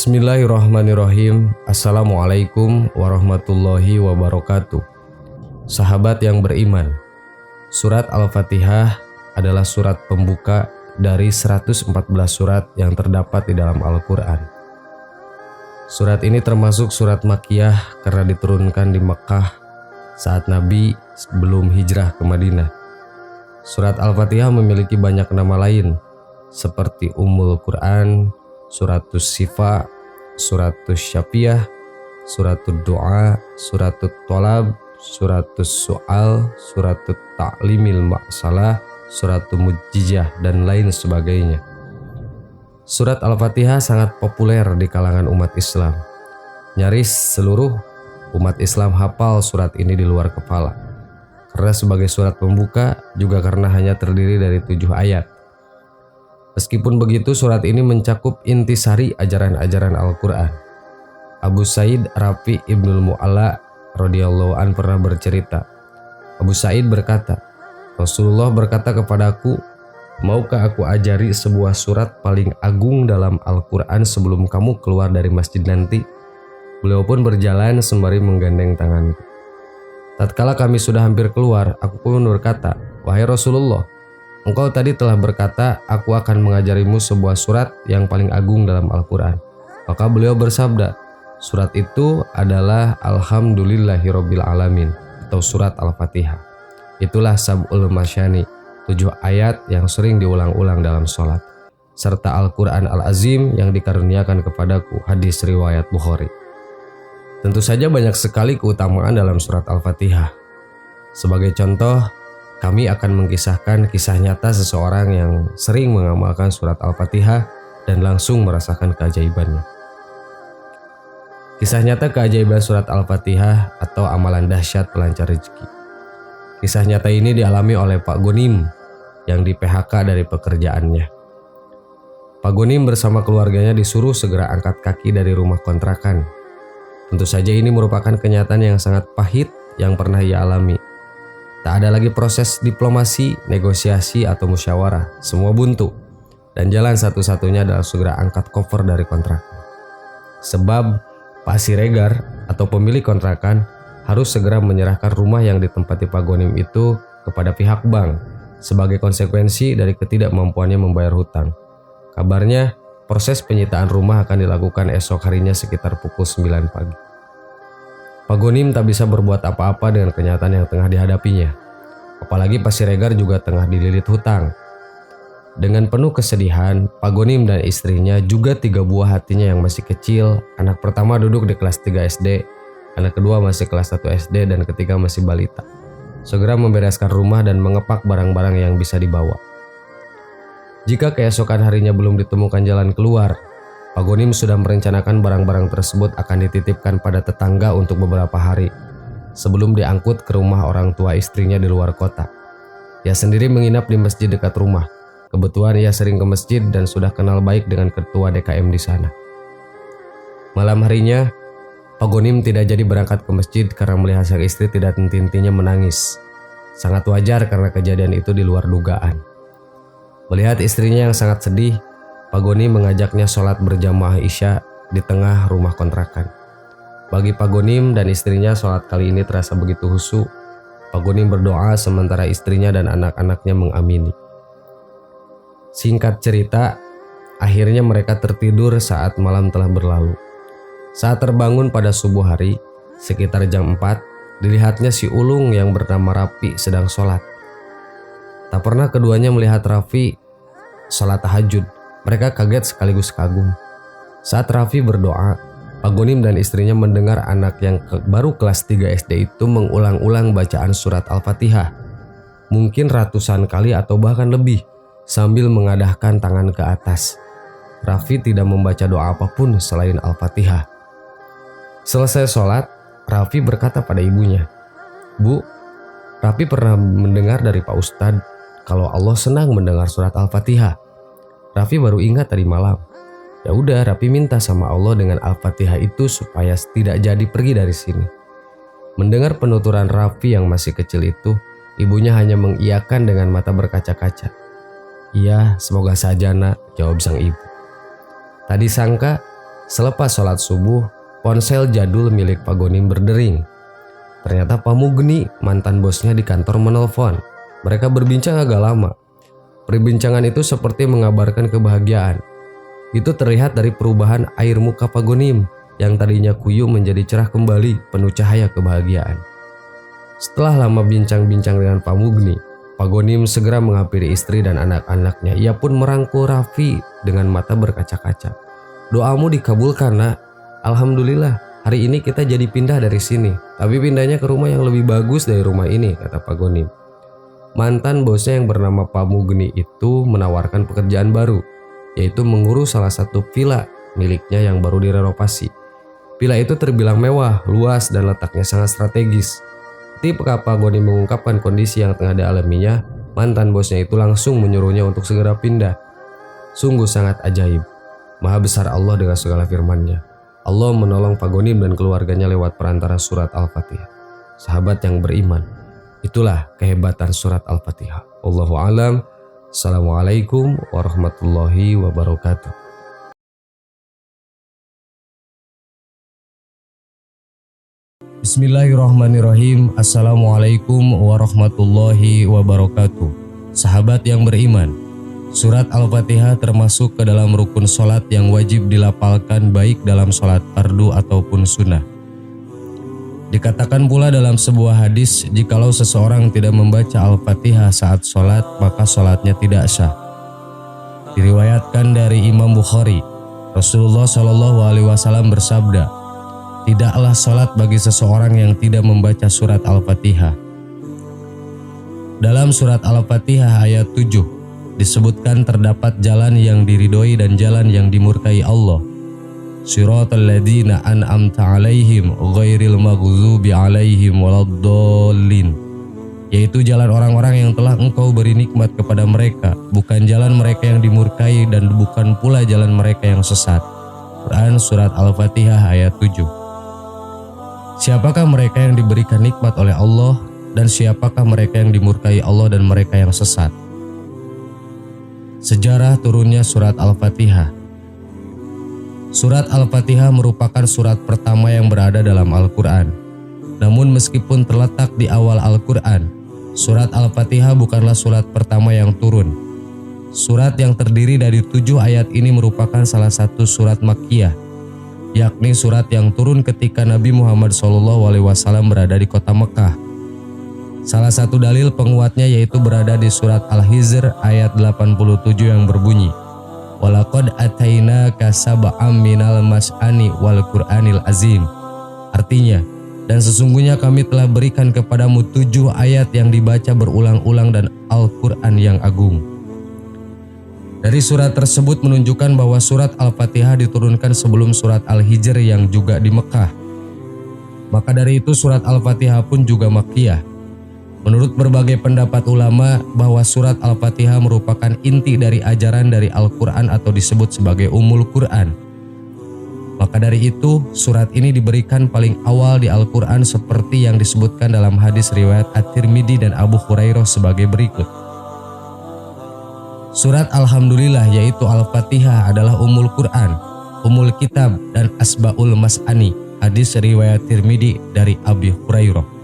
Bismillahirrahmanirrahim. Assalamualaikum warahmatullahi wabarakatuh. Sahabat yang beriman, surat Al-Fatihah adalah surat pembuka dari 114 surat yang terdapat di dalam Al-Quran. Surat ini termasuk surat Makkiyah karena diturunkan di Mekkah saat Nabi belum hijrah ke Madinah. Surat Al-Fatihah memiliki banyak nama lain seperti Ummul Quran, Suratus Sifa, Suratus Syafiyah, Suratul Doa, Suratul Tolab, Suratus Soal, Suratul Ta'limil Ma'salah, Suratul Mujizah, dan lain sebagainya. Surat Al-Fatihah sangat populer di kalangan umat Islam. Nyaris seluruh umat Islam hafal surat ini di luar kepala. Karena sebagai surat pembuka, juga karena hanya terdiri dari 7 ayat. Meskipun begitu, surat ini mencakup intisari ajaran-ajaran Al-Quran. Abu Sa'id Rafi Ibnul Mu'alla radhiyallahu an pernah bercerita. Abu Sa'id berkata, Rasulullah berkata kepadaku, maukah aku ajari sebuah surat paling agung dalam Al-Quran sebelum kamu keluar dari masjid nanti? Beliau pun berjalan sembari menggandeng tanganku. Tatkala kami sudah hampir keluar, aku pun berkata, wahai Rasulullah, engkau tadi telah berkata, aku akan mengajarimu sebuah surat yang paling agung dalam Al-Quran. Maka beliau bersabda, surat itu adalah Alhamdulillahirabbil alamin atau surat Al-Fatihah. Itulah Sab'ul Masyani, 7 ayat yang sering diulang-ulang dalam sholat, serta Al-Quran Al-Azim yang dikaruniakan kepadaku, hadis riwayat Bukhari. Tentu saja banyak sekali keutamaan dalam surat Al-Fatihah. Sebagai contoh, kami akan mengisahkan kisah nyata seseorang yang sering mengamalkan surat Al-Fatihah dan langsung merasakan keajaibannya. Kisah nyata keajaiban surat Al-Fatihah atau amalan dahsyat pelancar rezeki. Kisah nyata ini dialami oleh Pak Gonim yang di PHK dari pekerjaannya. Pak Gonim bersama keluarganya disuruh segera angkat kaki dari rumah kontrakan. Tentu saja ini merupakan kenyataan yang sangat pahit yang pernah ia alami. Tak ada lagi proses diplomasi, negosiasi, atau musyawarah. Semua buntu. Dan jalan satu-satunya adalah segera angkat koper dari kontrakan. Sebab Pak Siregar atau pemilik kontrakan harus segera menyerahkan rumah yang ditempati Pak Gonim itu kepada pihak bank sebagai konsekuensi dari ketidakmampuannya membayar hutang. Kabarnya proses penyitaan rumah akan dilakukan esok harinya sekitar pukul 9 pagi. Pak Gonim tak bisa berbuat apa-apa dengan kenyataan yang tengah dihadapinya. Apalagi Pak Siregar juga tengah dililit hutang. Dengan penuh kesedihan, Pak Gonim dan istrinya juga 3 buah hatinya yang masih kecil. Anak pertama duduk di kelas 3 SD, anak kedua masih kelas 1 SD, dan ketiga masih balita. Segera membereskan rumah dan mengepak barang-barang yang bisa dibawa. Jika keesokan harinya belum ditemukan jalan keluar, Pak Gonim sudah merencanakan barang-barang tersebut akan dititipkan pada tetangga untuk beberapa hari sebelum diangkut ke rumah orang tua istrinya di luar kota. Ia sendiri menginap di masjid dekat rumah. Kebetulan ia sering ke masjid dan sudah kenal baik dengan ketua DKM di sana. Malam harinya, Pak Gonim tidak jadi berangkat ke masjid karena melihat sang istri tidak henti-hentinya menangis. Sangat wajar karena kejadian itu di luar dugaan. Melihat istrinya yang sangat sedih, Pak Gonim mengajaknya sholat berjamaah Isya di tengah rumah kontrakan. Bagi Pak Gonim dan istrinya, sholat kali ini terasa begitu khusyuk. Pak Gonim berdoa sementara istrinya dan anak-anaknya mengamini. Singkat cerita, akhirnya mereka tertidur saat malam telah berlalu. Saat terbangun pada subuh hari, sekitar jam 4, dilihatnya si ulung yang bernama Rafi sedang sholat. Tak pernah keduanya melihat Rafi sholat tahajud. Mereka kaget sekaligus kagum. Saat Rafi berdoa, Pak Gonim dan istrinya mendengar anak yang baru kelas 3 SD itu mengulang-ulang bacaan surat Al-Fatihah. Mungkin ratusan kali atau bahkan lebih, sambil mengadahkan tangan ke atas. Rafi tidak membaca doa apapun selain Al-Fatihah. Selesai sholat, Rafi berkata pada ibunya, Bu, Rafi pernah mendengar dari Pak Ustadz kalau Allah senang mendengar surat Al-Fatihah. Rafi baru ingat tadi malam. Ya udah, Rafi minta sama Allah dengan Al-Fatihah itu supaya tidak jadi pergi dari sini. Mendengar penuturan Rafi yang masih kecil itu, ibunya hanya mengiyakan dengan mata berkaca-kaca. Iya, semoga saja nak, jawab sang ibu. Tadi sangka, Selepas sholat subuh, ponsel jadul milik Pak Gonim berdering. Ternyata Pak Mugni, mantan bosnya di kantor, menelpon. Mereka berbincang agak lama. Perbincangan itu seperti mengabarkan kebahagiaan. Itu terlihat dari perubahan air muka Pak Gonim yang tadinya kuyu menjadi cerah kembali, penuh cahaya kebahagiaan. Setelah lama bincang-bincang dengan Pak Mugni, Pak Gonim segera menghampiri istri dan anak-anaknya. Ia pun merangkul Raffi dengan mata berkaca-kaca. "Doamu dikabulkan, Nak. Alhamdulillah, hari ini kita jadi pindah dari sini. Tapi pindahnya ke rumah yang lebih bagus dari rumah ini," kata Pak Gonim. Mantan bosnya yang bernama Pak Mugni itu menawarkan pekerjaan baru, yaitu mengurus salah satu villa miliknya yang baru direnovasi. Villa itu terbilang mewah, luas, dan letaknya sangat strategis. Ketika Pak Gonim mengungkapkan kondisi yang tengah dialaminya, mantan bosnya itu langsung menyuruhnya untuk segera pindah. Sungguh sangat ajaib. Maha besar Allah dengan segala firman-Nya. Allah menolong Pak Gonim dan keluarganya lewat perantara surat Al-Fatihah. Sahabat yang beriman, itulah kehebatan surat Al-Fatihah. Wallahu a'lam. Assalamualaikum warahmatullahi wabarakatuh. Bismillahirrahmanirrahim. Assalamualaikum warahmatullahi wabarakatuh. Sahabat yang beriman, surat Al-Fatihah termasuk ke dalam rukun sholat yang wajib dilafalkan baik dalam sholat fardu ataupun sunnah. Dikatakan pula dalam sebuah hadis, jikalau seseorang tidak membaca Al-Fatihah saat sholat, maka sholatnya tidak sah. Diriwayatkan dari Imam Bukhari, Rasulullah SAW bersabda, "Tidaklah sholat bagi seseorang yang tidak membaca surat Al-Fatihah." Dalam surat Al-Fatihah ayat 7 disebutkan terdapat jalan yang diridhoi dan jalan yang dimurkai Allah. Siratal ladzina an'amta 'alaihim ghairil maghdubi 'alaihim waladdallin, yaitu jalan orang-orang yang telah Engkau beri nikmat kepada mereka, bukan jalan mereka yang dimurkai dan bukan pula jalan mereka yang sesat. Quran surat Al-Fatihah ayat 7. Siapakah mereka yang diberikan nikmat oleh Allah dan siapakah mereka yang dimurkai Allah dan mereka yang sesat? Sejarah turunnya surat Al-Fatihah. Surat Al-Fatihah merupakan surat pertama yang berada dalam Al-Quran. Namun meskipun terletak di awal Al-Quran, surat Al-Fatihah bukanlah surat pertama yang turun. Surat yang terdiri dari 7 ayat ini merupakan salah satu surat Makkiyah, yakni surat yang turun ketika Nabi Muhammad SAW berada di kota Mekah. Salah satu dalil penguatnya yaitu berada di surat Al-Hijr ayat 87 yang berbunyi, "Walaqad atainaka sab'am minal mas'ani wal Qur'anil azim." Artinya, dan sesungguhnya kami telah berikan kepadamu 7 ayat yang dibaca berulang-ulang dan Al-Quran yang agung. Dari surat tersebut menunjukkan bahwa surat Al-Fatihah diturunkan sebelum surat Al-Hijr yang juga di Mekah. Maka dari itu surat Al-Fatihah pun juga Makkiyah. Menurut berbagai pendapat ulama bahwa surat Al-Fatihah merupakan inti dari ajaran dari Al-Quran atau disebut sebagai Ummul Quran. Maka dari itu surat ini diberikan paling awal di Al-Quran seperti yang disebutkan dalam hadis riwayat At-Tirmidzi dan Abu Hurairah sebagai berikut. Surat Alhamdulillah yaitu Al-Fatihah adalah Ummul Quran, Ummul Kitab dan Asba'ul Mas'ani, hadis riwayat Tirmidzi dari Abi Hurairah.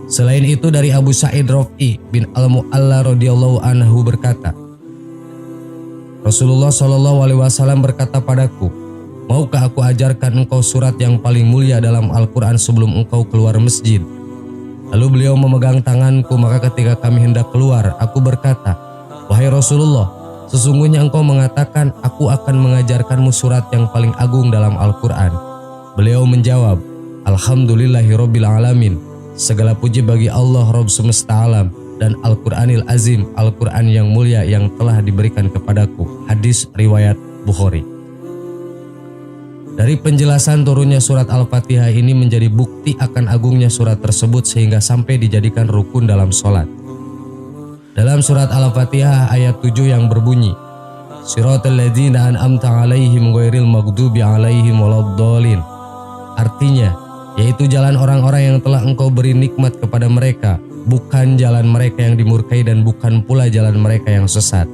Selain itu dari Abu Sa'id Rafi bin Al-Mu'alla radhiyallahu anhu berkata, Rasulullah SAW berkata padaku, "Maukah aku ajarkan engkau surat yang paling mulia dalam Al-Quran sebelum engkau keluar masjid?" Lalu beliau memegang tanganku, maka ketika kami hendak keluar, aku berkata, "Wahai Rasulullah, sesungguhnya engkau mengatakan aku akan mengajarkanmu surat yang paling agung dalam Al-Quran." Beliau menjawab, "Alhamdulillahirabbil alamin. Segala puji bagi Allah Rabb semesta alam dan Al-Quranil Azim, Al-Quran yang mulia yang telah diberikan kepadaku." Hadis riwayat Bukhari. Dari penjelasan turunnya surat Al-Fatihah ini menjadi bukti akan agungnya surat tersebut sehingga sampai dijadikan rukun dalam sholat. Dalam surat Al-Fatihah ayat 7 yang berbunyi, "Siratal ladzina an'amta 'alaihim ghairil maghdubi 'alaihim waladdallin." Artinya, yaitu jalan orang-orang yang telah engkau beri nikmat kepada mereka, bukan jalan mereka yang dimurkai dan bukan pula jalan mereka yang sesat.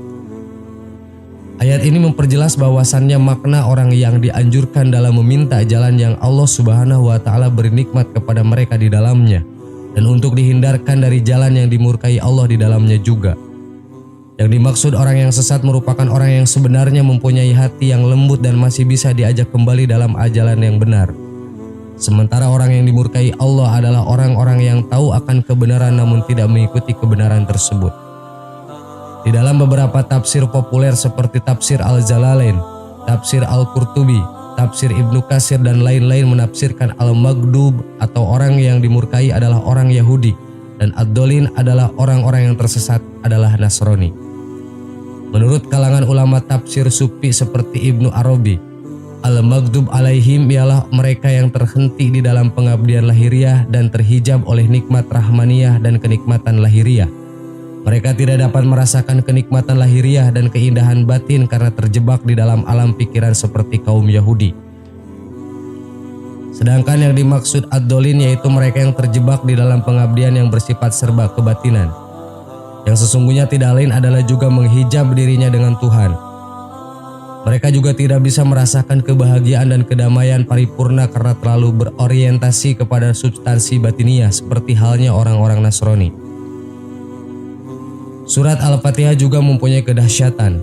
Ayat ini memperjelas bahwasannya makna orang yang dianjurkan dalam meminta jalan yang Allah Subhanahu wa taala beri nikmat kepada mereka di dalamnya, dan untuk dihindarkan dari jalan yang dimurkai Allah di dalamnya juga. Yang dimaksud orang yang sesat merupakan orang yang sebenarnya mempunyai hati yang lembut dan masih bisa diajak kembali dalam ajalan yang benar. Sementara orang yang dimurkai Allah adalah orang-orang yang tahu akan kebenaran namun tidak mengikuti kebenaran tersebut. Di dalam beberapa tafsir populer seperti tafsir Al-Jalalain, tafsir Al-Qurtubi, tafsir Ibnu Katsir dan lain-lain menafsirkan Al-Maghdub atau orang yang dimurkai adalah orang Yahudi dan Ad-Dhalin adalah orang-orang yang tersesat adalah Nasrani. Menurut kalangan ulama tafsir sufi seperti Ibnu Arabi, Al-Maghdub alaihim ialah mereka yang terhenti di dalam pengabdian lahiriah dan terhijab oleh nikmat rahmaniyah dan kenikmatan lahiriah. Mereka tidak dapat merasakan kenikmatan lahiriah dan keindahan batin karena terjebak di dalam alam pikiran seperti kaum Yahudi. Sedangkan yang dimaksud ad-dhalin yaitu mereka yang terjebak di dalam pengabdian yang bersifat serba kebatinan, yang sesungguhnya tidak lain adalah juga menghijab dirinya dengan Tuhan. Mereka juga tidak bisa merasakan kebahagiaan dan kedamaian paripurna karena terlalu berorientasi kepada substansi batiniah seperti halnya orang-orang Nasrani. Surat Al-Fatihah juga mempunyai kedahsyatan.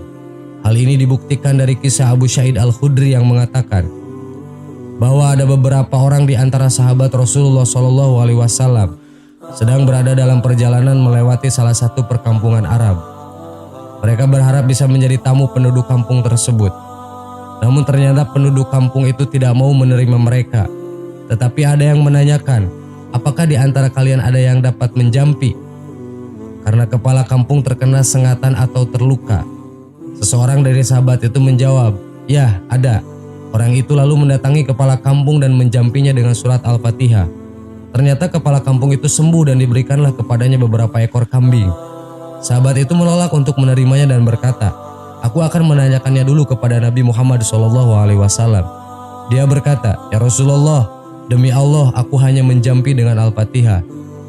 Hal ini dibuktikan dari kisah Abu Sa'id Al-Khudri yang mengatakan bahwa ada beberapa orang di antara sahabat Rasulullah SAW sedang berada dalam perjalanan melewati salah satu perkampungan Arab. Mereka berharap bisa menjadi tamu penduduk kampung tersebut. Namun ternyata penduduk kampung itu tidak mau menerima mereka. Tetapi ada yang menanyakan, apakah di antara kalian ada yang dapat menjampi? Karena kepala kampung terkena sengatan atau terluka. Seseorang dari sahabat itu menjawab, "Ya, ada." Orang itu lalu mendatangi kepala kampung dan menjampinya dengan surat Al-Fatihah. Ternyata kepala kampung itu sembuh dan diberikanlah kepadanya beberapa ekor kambing. Sahabat itu menolak untuk menerimanya dan berkata, "Aku akan menanyakannya dulu kepada Nabi Muhammad SAW." Dia berkata, "Ya Rasulullah, demi Allah aku hanya menjampi dengan Al-Fatihah."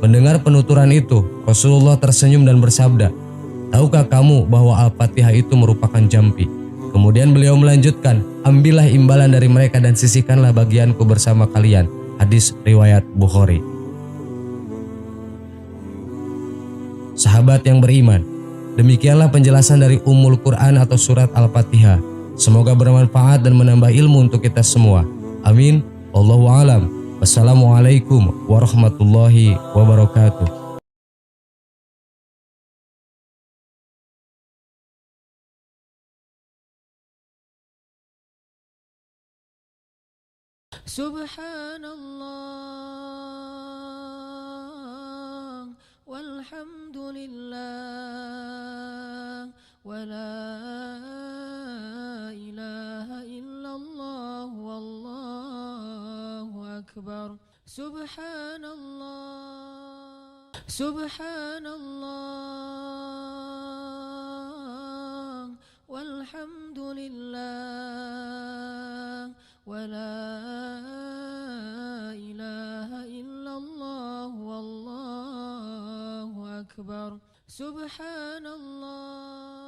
Mendengar penuturan itu, Rasulullah tersenyum dan bersabda, "Tahukah kamu bahwa Al-Fatihah itu merupakan jampi?" Kemudian beliau melanjutkan, "Ambillah imbalan dari mereka dan sisihkanlah bagianku bersama kalian." Hadis riwayat Bukhari. Sahabat yang beriman, demikianlah penjelasan dari Ummul Quran atau surat Al-Fatihah. Semoga bermanfaat dan menambah ilmu untuk kita semua. Amin. Wallahu a'lam. Wassalamualaikum warahmatullahi wabarakatuh. Subhanallah walhamdulillah wa la ilaha illallah wallahu akbar. Subhanallah walhamdulillah wa la ilaha illallah wallahu akbar. Subhanallah.